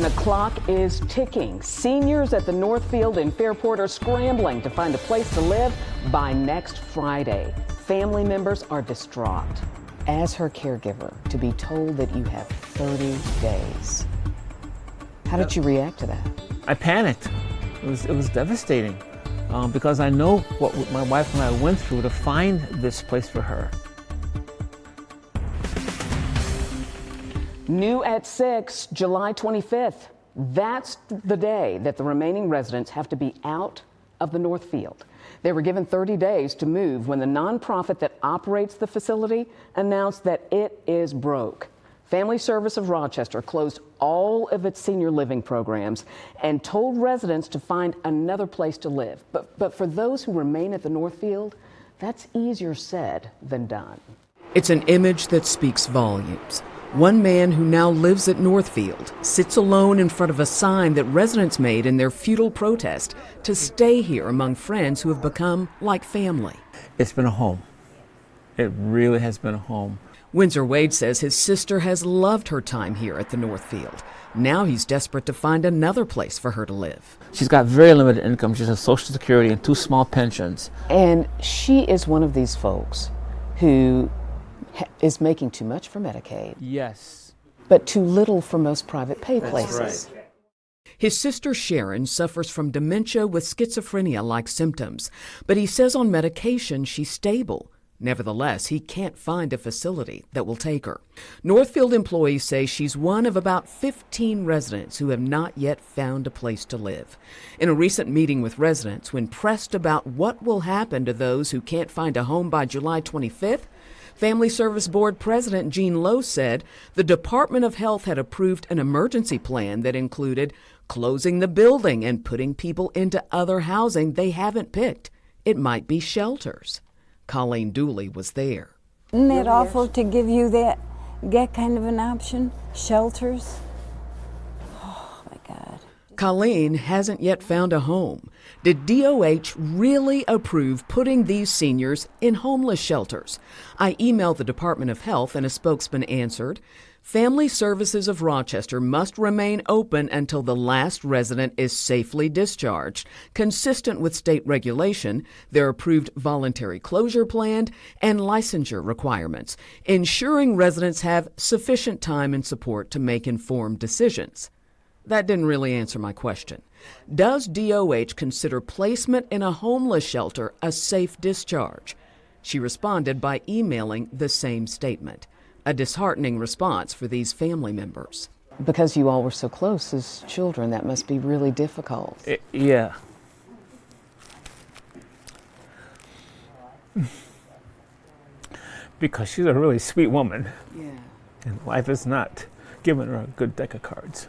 the clock is ticking. Seniors at the Northfield in Fairport are scrambling to find a place to live by next Friday. Family members are distraught. As her caregiver, to be told that you have 30 days. How did you react to that? I panicked. It was devastating because I know what my wife and I went through to find this place for her. New at 6, July 25th. That's the day that the remaining residents have to be out of the Northfield. They were given 30 days to move when the nonprofit that operates the facility announced that it is broke. Family Service of Rochester closed all of its senior living programs and told residents to find another place to live. But for those who remain at the Northfield, that's easier said than done. It's an image that speaks volumes. One man who now lives at Northfield sits alone in front of a sign that residents made in their futile protest to stay here among friends who have become like family. It's been a home. It really has been a home. Windsor Wade says his sister has loved her time here at the Northfield. Now he's desperate to find another place for her to live. She's got very limited income. She has Social Security and 2 small pensions. And she is one of these folks who is making too much for Medicaid. Yes. But too little for most private pay places. That's right. His sister Sharon suffers from dementia with schizophrenia-like symptoms, but he says on medication she's stable. Nevertheless, he can't find a facility that will take her. Northfield employees say she's one of about 15 residents who have not yet found a place to live. In a recent meeting with residents, when pressed about what will happen to those who can't find a home by July 25th, Family Service Board President Gene Lowe said the Department of Health had approved an emergency plan that included closing the building and putting people into other housing they haven't picked. It might be shelters. Colleen Dooley was there. Isn't that awful to give you that kind of an option? Shelters? Oh, my God. Colleen hasn't yet found a home. Did DOH really approve putting these seniors in homeless shelters? I emailed the Department of Health and a spokesman answered, Family Services of Rochester must remain open until the last resident is safely discharged, consistent with state regulation, their approved voluntary closure plan, and licensure requirements, ensuring residents have sufficient time and support to make informed decisions. That didn't really answer my question. Does DOH consider placement in a homeless shelter a safe discharge? She responded by emailing the same statement. A disheartening response for these family members. Because you all were so close as children, that must be really difficult. Yeah. Because she's a really sweet woman. Yeah. And life is not giving her a good deck of cards.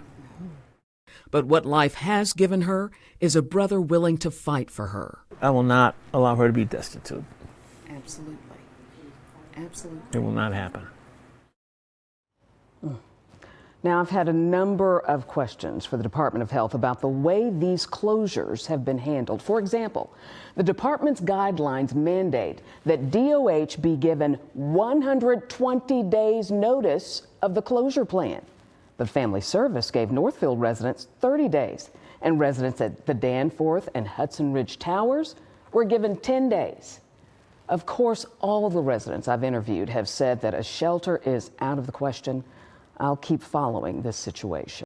But what life has given her is a brother willing to fight for her. I will not allow her to be destitute. Absolutely. Absolutely. It will not happen. Now, I've had a number of questions for the Department of Health about the way these closures have been handled. For example, the department's guidelines mandate that DOH be given 120 days notice of the closure plan. But Family Service gave Northfield residents 30 days, and residents at the Danforth and Hudson Ridge Towers were given 10 days. Of course, all the residents I've interviewed have said that a shelter is out of the question. I'll keep following this situation.